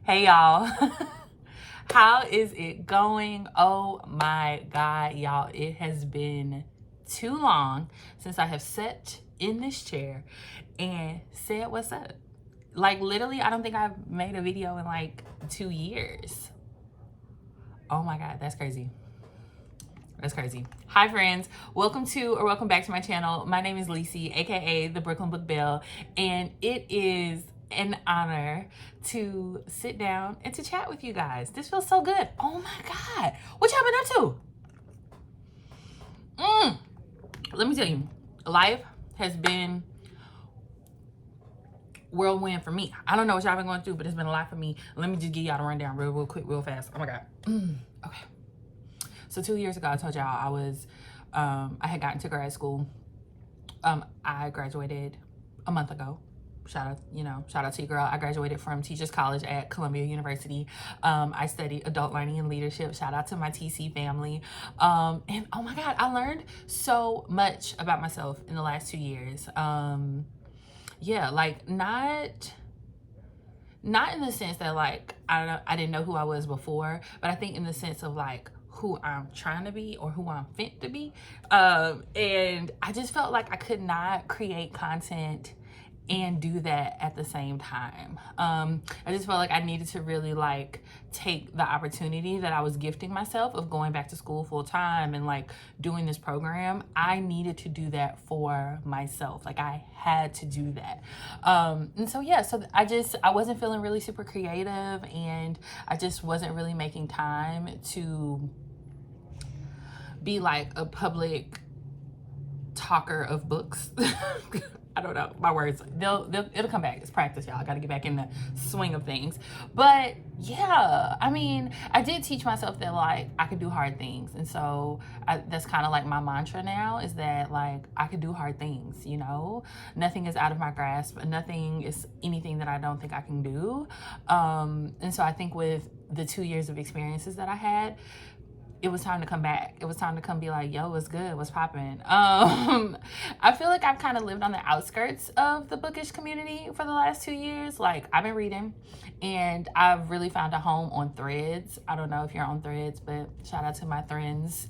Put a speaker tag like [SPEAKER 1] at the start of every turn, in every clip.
[SPEAKER 1] Hey y'all. How is it going? Oh my God, y'all. It has been too long since I have sat in this chair and said what's up. Like literally, I don't think I've made a video in like 2 years. Oh my God, that's crazy. That's crazy. Hi friends, welcome back to my channel. My name is LeeCee, aka the BklynBookBelle, and it is an honor to sit down and to chat with you guys. This feels so good. Oh my God, what y'all been up to? Let me tell you, life has been whirlwind for me. I don't know what y'all been going through, but it's been a lot for me. Let me just give y'all the rundown real quick, real fast. Oh my God. Okay. So 2 years ago, I told y'all I was, I had gotten to grad school. I graduated a month ago. Shout out to you, girl. I graduated from Teachers College at Columbia University. I studied adult learning and leadership. Shout out to my TC family. And oh my God, I learned so much about myself in the last 2 years. Yeah, like not in the sense that like, I didn't know who I was before, but I think in the sense of like, who I'm trying to be or who I'm fit to be. And I just felt like I could not create content and do that at the same time. I just felt like I needed to really like take the opportunity that I was gifting myself of going back to school full time and like doing this program. I needed to do that for myself. Like I had to do that. And so yeah, so I wasn't feeling really super creative, and I just wasn't really making time to be like a public talker of books. I don't know, my words, it'll come back. It's practice, y'all. I gotta get back in the swing of things. But yeah, I mean, I did teach myself that like I could do hard things. And so that's kind of like my mantra now, is that like I could do hard things, you know? Nothing is out of my grasp. Nothing is anything that I don't think I can do. And so I think with the 2 years of experiences that I had, it was time to come back. It was time to come be like, yo, what's good? What's poppin'? I feel like I've kind of lived on the outskirts of the bookish community for the last 2 years. Like I've been reading, and I've really found a home on Threads. I don't know if you're on Threads, but shout out to my friends.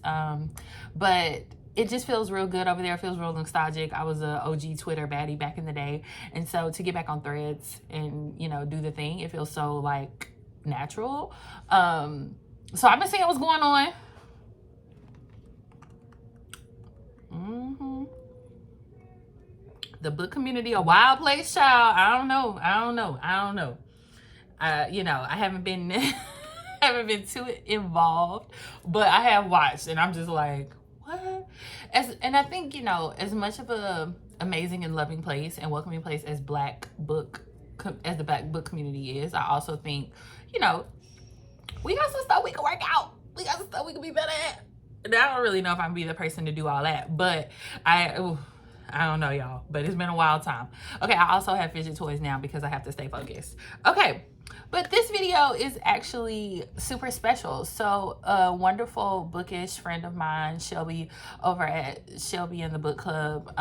[SPEAKER 1] But it just feels real good over there. It feels real nostalgic. I was a OG Twitter baddie back in the day. And so to get back on Threads and, you know, do the thing, it feels so like natural. So I've been seeing what's going on. The book community, a wild place, child. I don't know. You know, I haven't been haven't been too involved, but I have watched, and I'm just like, what? And I think, you know, as much of a amazing and loving place and welcoming place as the Black book community is, I also think, you know, we got some stuff we can work out. We got some stuff we can be better at. And I don't really know if I'm gonna be the person to do all that, but I don't know, y'all, but it's been a wild time. Okay, I also have fidget toys now because I have to stay focused. Okay, but this video is actually super special. So a wonderful bookish friend of mine, Shelby, over at Shelby and the Book Club,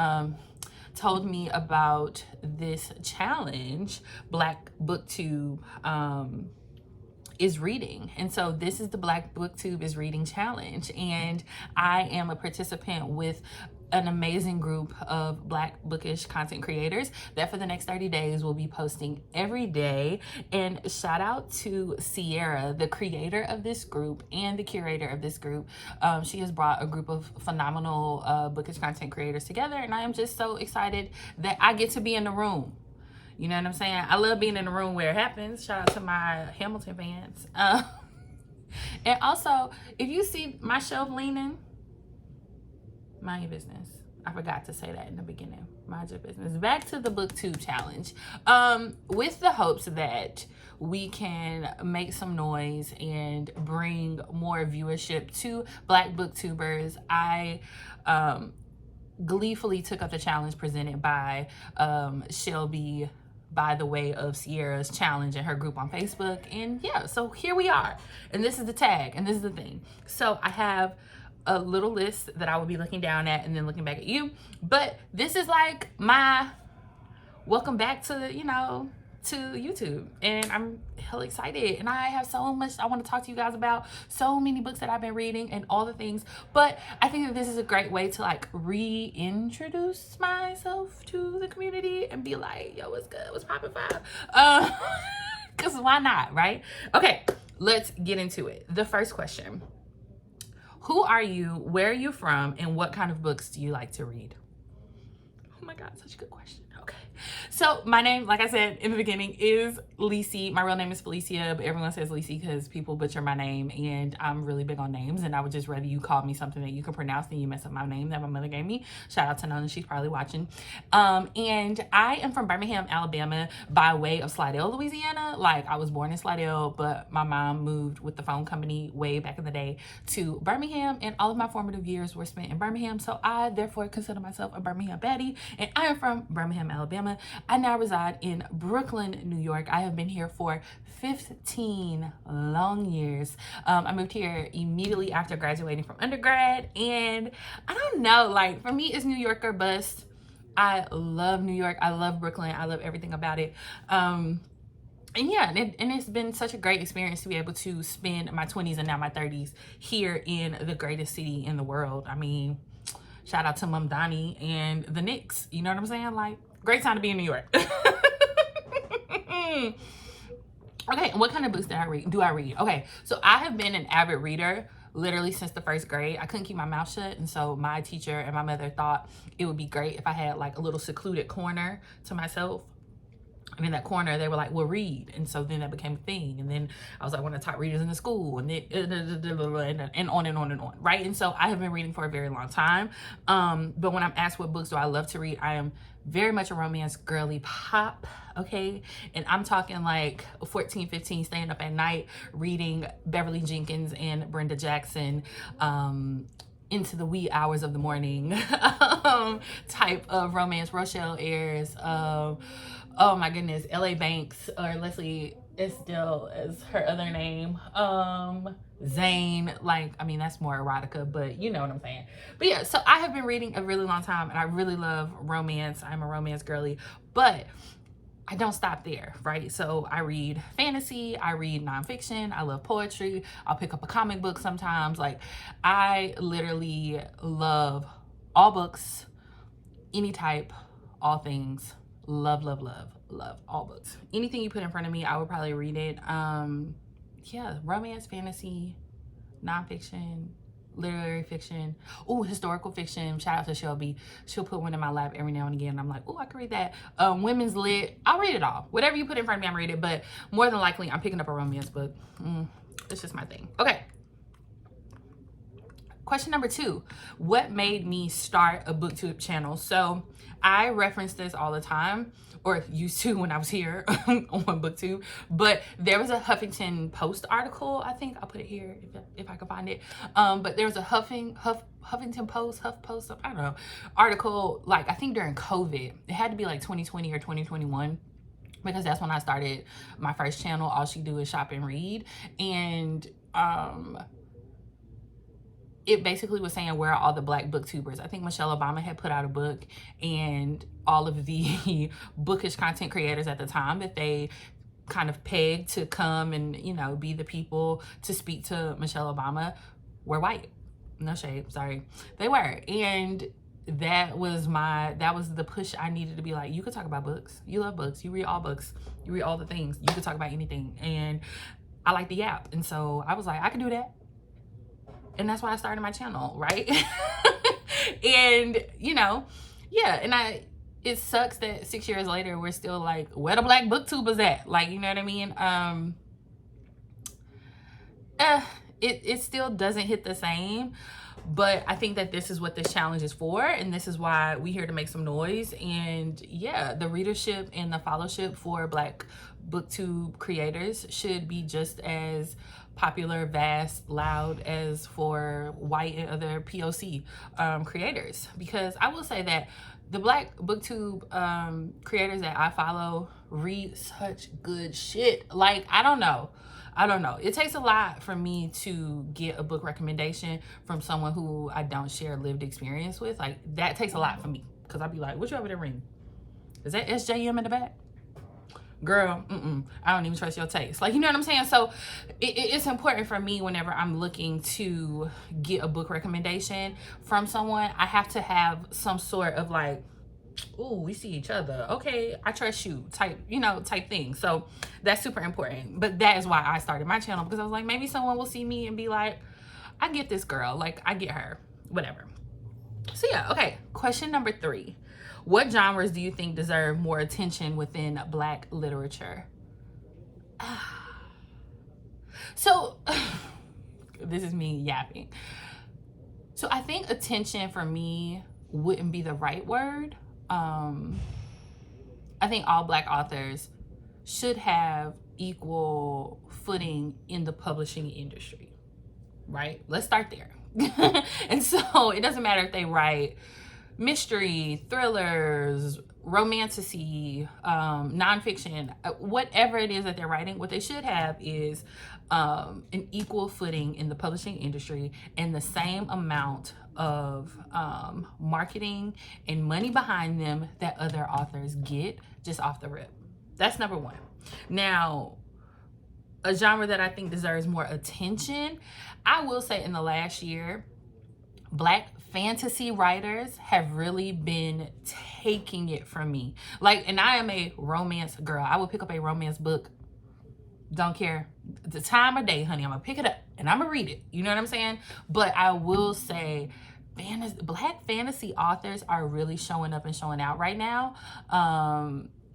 [SPEAKER 1] told me about this challenge Black Booktube is reading. And so this is the Black Booktube is Reading Challenge, and I am a participant with an amazing group of Black bookish content creators that for the next 30 days will be posting every day. And shout out to Sierra, the creator of this group and the curator of this group. She has brought a group of phenomenal bookish content creators together, and I am just so excited that I get to be in the room. You know what I'm saying? I love being in the room where it happens. Shout out to my Hamilton fans. And also, if you see my shelf leaning, mind your business. I forgot to say that in the beginning. Mind your business. Back to the BookTube challenge. With the hopes that we can make some noise and bring more viewership to Black booktubers, I gleefully took up the challenge presented by Shelby by the way of Sierra's challenge and her group on Facebook. And yeah, so here we are. And this is the tag, and this is the thing. So I have a little list that I will be looking down at and then looking back at you. But this is like my welcome back to, you know, to YouTube. And I'm hella excited, and I have so much I want to talk to you guys about, so many books that I've been reading and all the things. But I think that this is a great way to like reintroduce myself to the community and be like, yo, what's good, what's poppin' five? Because why not, right? Okay, let's get into it. The first question: who are you, where are you from, and what kind of books do you like to read? Oh my God, such a good question. Okay, so my name, like I said in the beginning, is LeeCee. My real name is Felicia, but everyone says LeeCee because people butcher my name, and I'm really big on names, and I would just rather you call me something that you can pronounce than you mess up my name that my mother gave me. Shout out to Nona, she's probably watching. And I am from Birmingham, Alabama, by way of Slidell, Louisiana. Like, I was born in Slidell, but my mom moved with the phone company way back in the day to Birmingham, and all of my formative years were spent in Birmingham, so I therefore consider myself a Birmingham baddie, and I am from Birmingham, Alabama. I now reside in Brooklyn, New York. I have been here for 15 long years. I moved here immediately after graduating from undergrad, and I don't know, like, for me, it's New York or bust. I love New York. I love Brooklyn. I love everything about it. And yeah, and it's been such a great experience to be able to spend my 20s and now my 30s here in the greatest city in the world. I mean, shout out to Mom Donnie and the Knicks. You know what I'm saying? Like, great time to be in New York. Okay, what kind of books do I read? Okay, so I have been an avid reader literally since the first grade. I couldn't keep my mouth shut, and so my teacher and my mother thought it would be great if I had like a little secluded corner to myself. And in that corner, they were like, well, read. And so then that became a thing. And then I was like one of the top readers in the school, and then and on and on and on, right? And so I have been reading for a very long time. But when I'm asked what books do I love to read, I am very much a romance girly pop, okay? And I'm talking like 14, 15, staying up at night, reading Beverly Jenkins and Brenda Jackson, into the wee hours of the morning type of romance. Rochelle Ayers, oh my goodness, L.A. Banks, or Leslie Estelle is her other name. Zane, like, I mean, that's more erotica, but you know what I'm saying. But yeah, so I have been reading a really long time, and I really love romance. I'm a romance girly, but I don't stop there, right? So I read fantasy, I read nonfiction, I love poetry, I'll pick up a comic book sometimes. Like, I literally love all books, any type, all things. Love all books. Anything you put in front of me, I would probably read it. Yeah, romance, fantasy, nonfiction, literary fiction, historical fiction. Shout out to Shelby. She'll put one in my lap every now and again, and I'm like, I can read that. Women's lit, I'll read it all. Whatever you put in front of me, I'm read it, but more than likely I'm picking up a romance book. It's just my thing. Okay, question number 2: what made me start a Booktube channel? So I reference this all the time, or used to when I was here on Booktube, but there was a Huffington Post article. I think I'll put it here if I can find it. But there was a Huffington Post, HuffPost, I don't know, article, like, I think during COVID. It had to be like 2020 or 2021. Because that's when I started my first channel, All She Do Is Shop and Read. And it basically was saying, where are all the Black booktubers? I think Michelle Obama had put out a book, and all of the bookish content creators at the time that they kind of pegged to come and, you know, be the people to speak to Michelle Obama were white. No shade, sorry. They were. And that was the push I needed to be like, you could talk about books. You love books. You read all books. You read all the things. You could talk about anything. And I like the yap. And so I was like, I can do that. And that's why I started my channel, right? And, you know, yeah. And it sucks that 6 years later, we're still like, where the Black booktubers at? Like, you know what I mean? It still doesn't hit the same. But I think that this is what this challenge is for, and this is why we're here to make some noise. And yeah, the readership and the followership for Black booktube creators should be just as popular, vast, loud as for white and other POC creators. Because I will say that the Black booktube creators that I follow read such good shit. Like, I don't know. It takes a lot for me to get a book recommendation from someone who I don't share lived experience with. Like, that takes a lot for me, because I'd be like, what you over there reading? Is that SJM in the back? girl, I don't even trust your taste. Like, you know what I'm saying? So it's important for me whenever I'm looking to get a book recommendation from someone, I have to have some sort of like, ooh, we see each other. Okay, I trust you type, you know, type thing. So that's super important. But that is why I started my channel, because I was like, maybe someone will see me and be like, I get this girl. Like, I get her. Whatever. So yeah, okay. Question number 3. What genres do you think deserve more attention within Black literature? So, this is me yapping. So I think attention for me wouldn't be the right word. I think all Black authors should have equal footing in the publishing industry, right? Let's start there. And so it doesn't matter if they write mystery, thrillers, romantasy, nonfiction, whatever it is that they're writing, what they should have is an equal footing in the publishing industry and the same amount of marketing and money behind them that other authors get just off the rip. That's number 1. Now, a genre that I think deserves more attention, I will say in the last year, Black fantasy writers have really been taking it from me. Like, and I am a romance girl. I will pick up a romance book. Don't care the time of day, honey. I'm gonna pick it up and I'm gonna read it. You know what I'm saying? But I will say, Black fantasy authors are really showing up and showing out right now.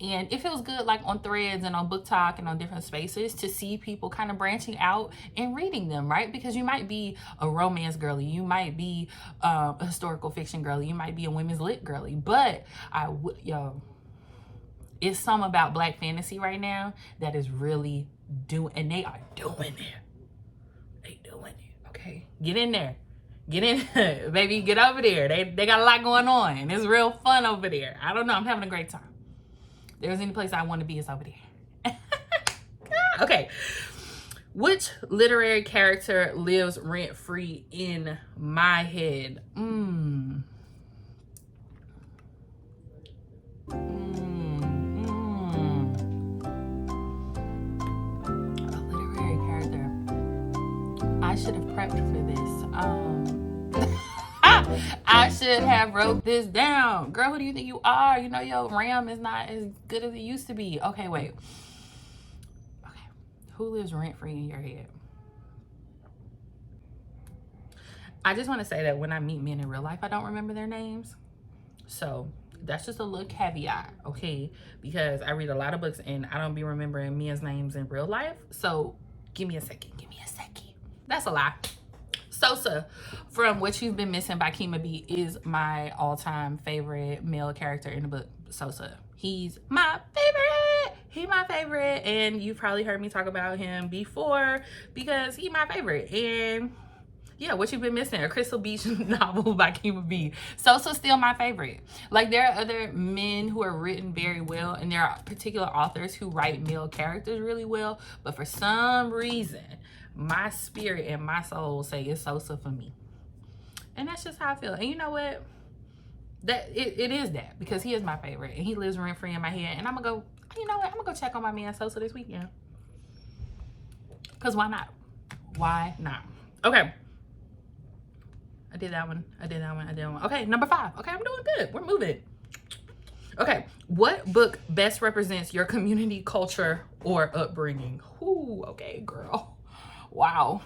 [SPEAKER 1] And it feels good, like on Threads and on Book Talk and on different spaces, to see people kind of branching out and reading them, right? Because you might be a romance girly, you might be a historical fiction girly, you might be a women's lit girly, but it's something about Black fantasy right now that is really doing, and they are doing it. They doing it, okay? Get in there. Get in there, baby, get over there. They got a lot going on. It's real fun over there. I don't know, I'm having a great time. If there's any place I want to be, it's over there. Okay. Which literary character lives rent-free in my head? A literary character. I should have prepped for this. I should have wrote this down. Girl, who do you think you are? You know, your RAM is not as good as it used to be. Okay, wait. Okay. Who lives rent-free in your head? I just want to say that when I meet men in real life, I don't remember their names. So that's just a little caveat, okay? Because I read a lot of books and I don't be remembering men's names in real life. So give me a second. Give me a second. That's a lie. Sosa from What You've Been Missing by Kima B is my all-time favorite male character in the book. Sosa. He's my favorite. He's my favorite. And you've probably heard me talk about him before because he's my favorite. And yeah, What You've Been Missing, a Crystal Beach novel by Kima B. Sosa's still my favorite. Like, there are other men who are written very well, and there are particular authors who write male characters really well, but for some reason, my spirit and my soul say it's Sosa for me. And that's just how I feel. And you know what? That it is that, because he is my favorite and he lives rent-free in my head. And I'm gonna go, you know what? I'm gonna go check on my man Sosa this weekend. Because why not? Why not? Okay. I did that one. Okay, number 5. Okay, I'm doing good. We're moving. Okay, what book best represents your community, culture, or upbringing? Ooh, okay, girl. Wow.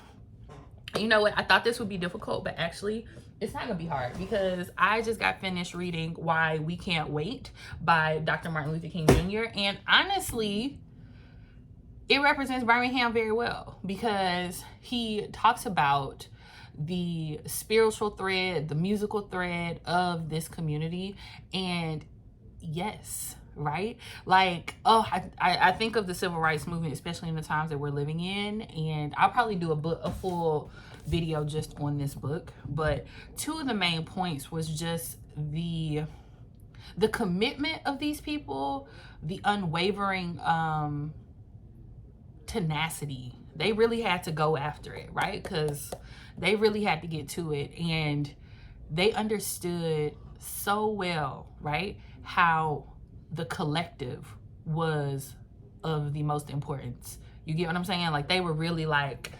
[SPEAKER 1] You know what? I thought this would be difficult, but actually, it's not gonna be hard because I just got finished reading Why We Can't Wait by Dr. Martin Luther King Jr. And honestly, it represents Birmingham very well because he talks about the spiritual thread, the musical thread of this community. And yes, right? Like, oh, I think of the civil rights movement, especially in the times that we're living in, and I'll probably do a full video just on this book. But 2 of the main points was just the commitment of these people, the unwavering tenacity. They really had to go after it, right? Because they really had to get to it, and they understood so well, right, how the collective was of the most importance. You get what I'm saying? Like, they were really like,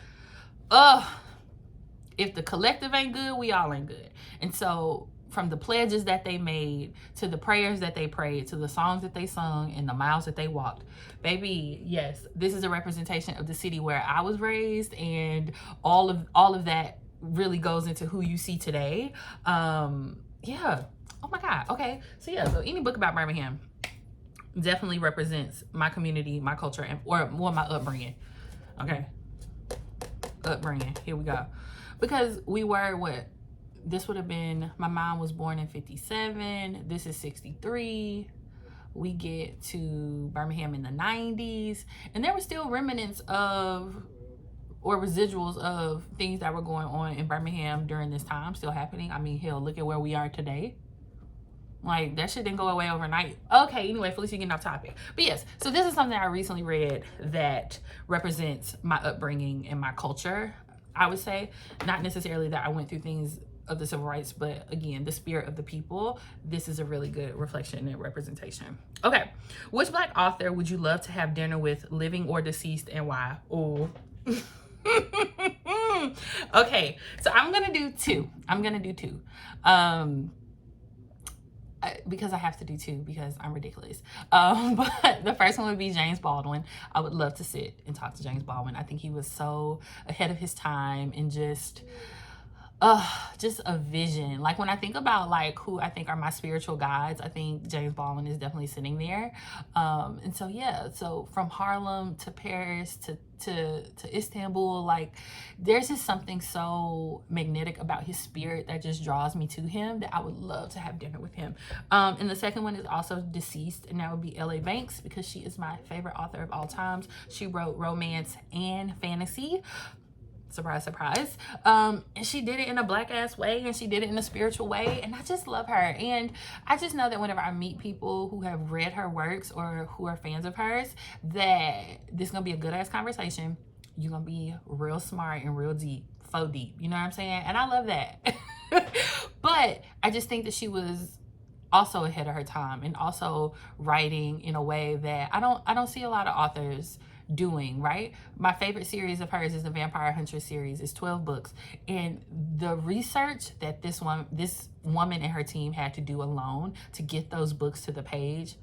[SPEAKER 1] if the collective ain't good, we all ain't good. And so from the pledges that they made, to the prayers that they prayed, to the songs that they sung, and the miles that they walked, baby, yes, this is a representation of the city where I was raised, and all of that really goes into who you see today. Yeah. Oh my God. Okay. So yeah, so any book about Birmingham definitely represents my community, my culture, and or more my upbringing. Okay. Upbringing. Here we go. Because we were what? This would have been, my mom was born in 57. This is 63. We get to Birmingham in the 90s. And there were still remnants of, or residuals of, things that were going on in Birmingham during this time, still happening. I mean, hell, look at where we are today. Like, that shit didn't go away overnight. Okay, anyway, Felicia, getting off topic. But yes, so this is something I recently read that represents my upbringing and my culture, I would say. Not necessarily that I went through things of the civil rights, but again, the spirit of the people. This is a really good reflection and representation. Okay, which Black author would you love to have dinner with, living or deceased, and why? Oh. Okay, so I'm gonna do two. Because I have to do two, because I'm ridiculous. But the first one would be James Baldwin. I would love to sit and talk to James Baldwin. I think he was so ahead of his time, and just a vision. Like, when I think about like who I think are my spiritual guides, I think James Baldwin is definitely sitting there. And so yeah, so from Harlem to Paris to Istanbul, like, there's just something so magnetic about his spirit that just draws me to him, that I would love to have dinner with him. And the second one is also deceased, and that would be L.A. Banks, because she is my favorite author of all times. She wrote romance and fantasy. Surprise, surprise. And she did it in a Black ass way, and she did it in a spiritual way, and I just love her. And I just know that whenever I meet people who have read her works or who are fans of hers, that this is gonna be a good ass conversation. You're gonna be real smart and real deep, faux deep, you know what I'm saying? And I love that. But I just think that she was also ahead of her time, and also writing in a way that I don't see a lot of authors doing, right? My favorite series of hers is the Vampire Hunter series. It's 12 books, and the research that this woman and her team had to do alone to get those books to the page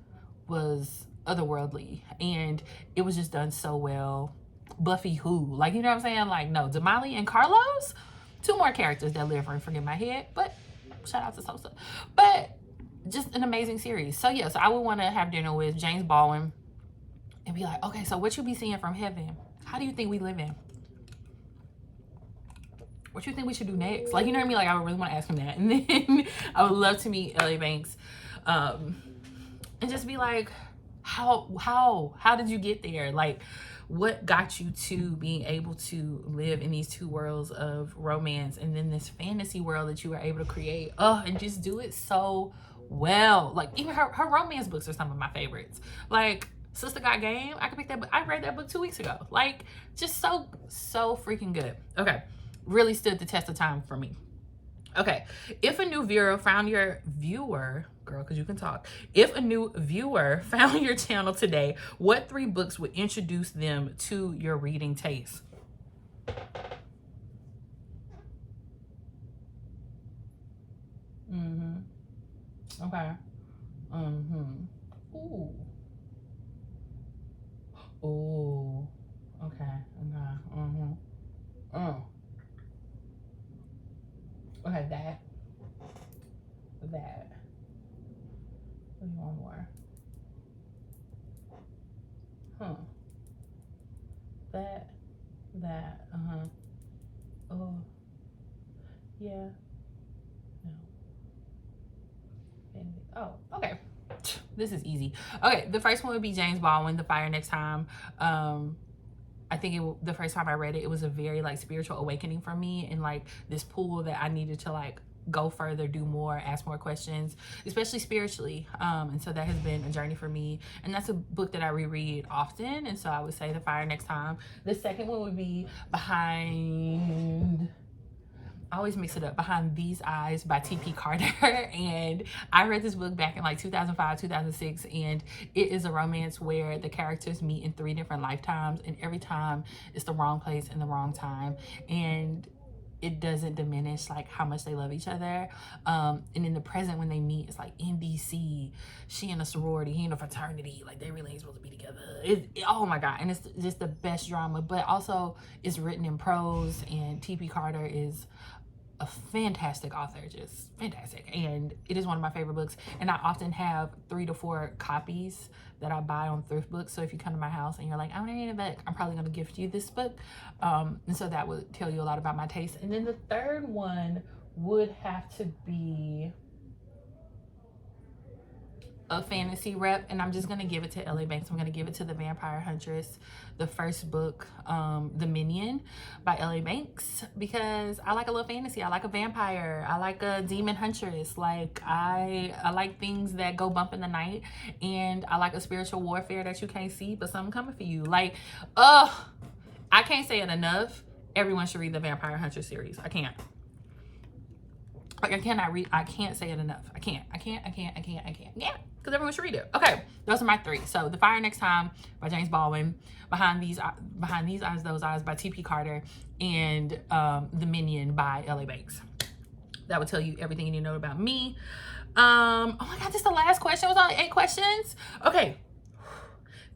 [SPEAKER 1] was otherworldly, and it was just done so well. Buffy who? Like, you know what I'm saying? Like, no, Damali and Carlos, two more characters that live right in my head, but shout out to Sosa. But just an amazing series. So yeah, so I would want to have dinner with James Baldwin and be like, okay, so what you be seeing from heaven? How do you think we live in? What you think we should do next? Like, you know what I mean? Like, I would really want to ask him that. And then I would love to meet L.A. Banks, and just be like, how did you get there? Like, what got you to being able to live in these two worlds of romance, and then this fantasy world that you were able to create? And just do it so well. Like, even her romance books are some of my favorites. Like, Sister Got Game, I could pick that book. I read that book 2 weeks ago. Like, just so freaking good. Okay, really stood the test of time for me. Okay, if a new viewer found your girl, because you can talk. If a new viewer found your channel today, what 3 books would introduce them to your reading taste? Okay. Ooh. Oh, okay. Okay, that. What do you want more? That. Oh, yeah. No. Oh, okay. This is easy. Okay, the first one would be James Baldwin, The Fire Next Time. I think the first time I read it, it was a very like spiritual awakening for me, and like this pool that I needed to like go further, do more, ask more questions, especially spiritually. And so that has been a journey for me, and that's a book that I reread often. And so I would say The Fire Next Time. The second one would be Behind I always mix it up, Behind These Eyes by T.P. Carter. And I read this book back in like 2005, 2006, and it is a romance where the characters meet in 3 different lifetimes, and every time it's the wrong place and the wrong time, and it doesn't diminish like how much they love each other. And in the present, when they meet, it's like in DC, she in a sorority, he in a fraternity, like they really ain't supposed to be together. Oh my God. And it's just the best drama, but also it's written in prose, and T.P. Carter is a fantastic author, just fantastic. And it is one of my favorite books. And I often have 3 to 4 copies that I buy on thrift books. So if you come to my house and you're like, I want to read a book, I'm probably going to gift you this book. And so that would tell you a lot about my taste. And then the third one would have to be a fantasy rep, and I'm just gonna give it to LA Banks. I'm gonna give it to The Vampire Huntress, the first book, The Minion by LA Banks, because I like a little fantasy. I like a vampire. I like a demon huntress. Like I like things that go bump in the night, and I like a spiritual warfare that you can't see, but something coming for you. Like, I can't say it enough. Everyone should read the Vampire Huntress series. I can't. Like I can't say it enough. I can't. Yeah, because everyone should read it. Okay, those are my 3. So The Fire Next Time by James Baldwin, Behind These Eyes, Those Eyes by T.P. Carter, and The Minion by LA Banks. That would tell you everything you need to know about me. Oh my God, this is the last question. It was only 8 questions. Okay,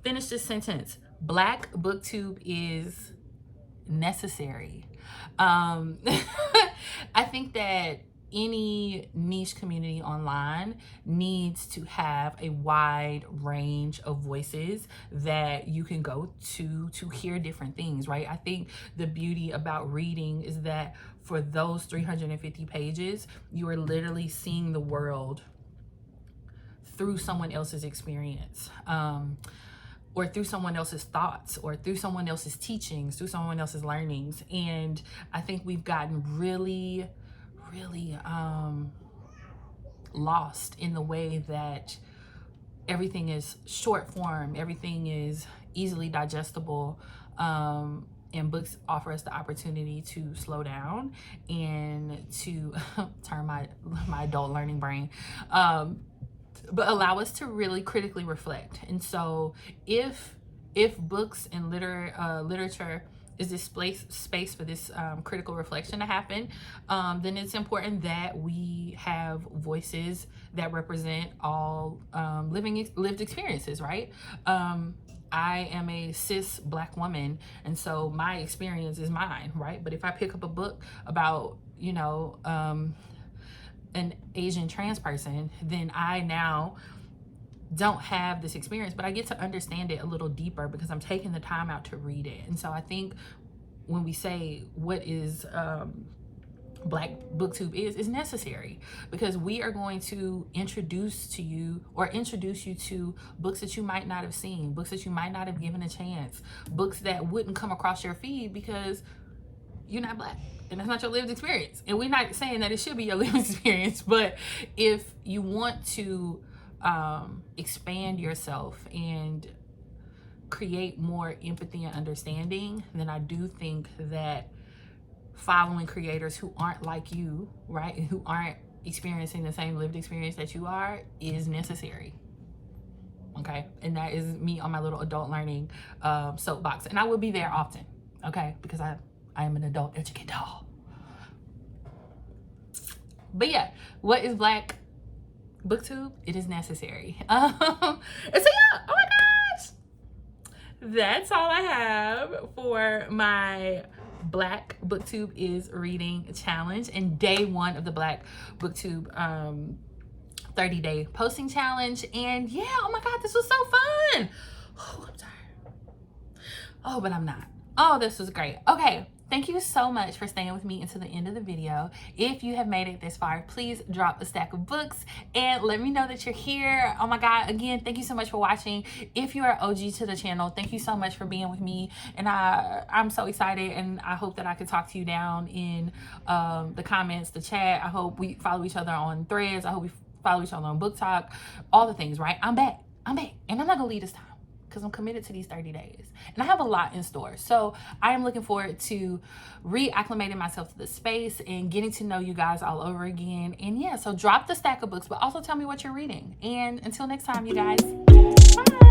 [SPEAKER 1] finish this sentence. Black Booktube is necessary. I think that any niche community online needs to have a wide range of voices that you can go to hear different things, right? I think the beauty about reading is that for those 350 pages, you are literally seeing the world through someone else's experience, or through someone else's thoughts, or through someone else's teachings, through someone else's learnings. And I think we've gotten really lost in the way that everything is short form, everything is easily digestible, and books offer us the opportunity to slow down and to turn my adult learning brain, but allow us to really critically reflect. And so if books and literature is this space for this critical reflection to happen, then it's important that we have voices that represent all lived experiences, right? I am a cis Black woman, and so my experience is mine, right? But if I pick up a book about, you know, an Asian trans person, then I now don't have this experience, but I get to understand it a little deeper because I'm taking the time out to read it. And so I think when we say what is Black Booktube is necessary, because we are going to introduce you to books that you might not have seen, books that you might not have given a chance, books that wouldn't come across your feed because you're not Black and that's not your lived experience. And we're not saying that it should be your lived experience, but if you want to expand yourself and create more empathy and understanding, then I do think that following creators who aren't like you, right, who aren't experiencing the same lived experience that you are, is necessary. Okay, and that is me on my little adult learning soapbox, and I will be there often, okay, because I am an adult educator. But yeah, what is Black Booktube? It is necessary. And so yeah, oh my gosh, that's all I have for my Black Booktube is Reading Challenge and day 1 of the Black Booktube 30-day posting challenge. And yeah, oh my God, this was so fun. Oh, I'm tired. Oh, but I'm not. Oh, this was great. Okay, thank you so much for staying with me until the end of the video. If you have made it this far, please drop a stack of books and let me know that you're here. Oh my God, again, thank you so much for watching. If you are OG to the channel, thank you so much for being with me. And I'm so excited, and I hope that I could talk to you down in the comments, the chat. I hope we follow each other on Threads. I hope we follow each other on Book Talk, all the things, right? I'm back, and I'm not gonna leave this time. because I'm committed to these 30 days. And I have a lot in store. So I am looking forward to reacclimating myself to the space and getting to know you guys all over again. And yeah, so drop the stack of books, but also tell me what you're reading. And until next time, you guys, bye.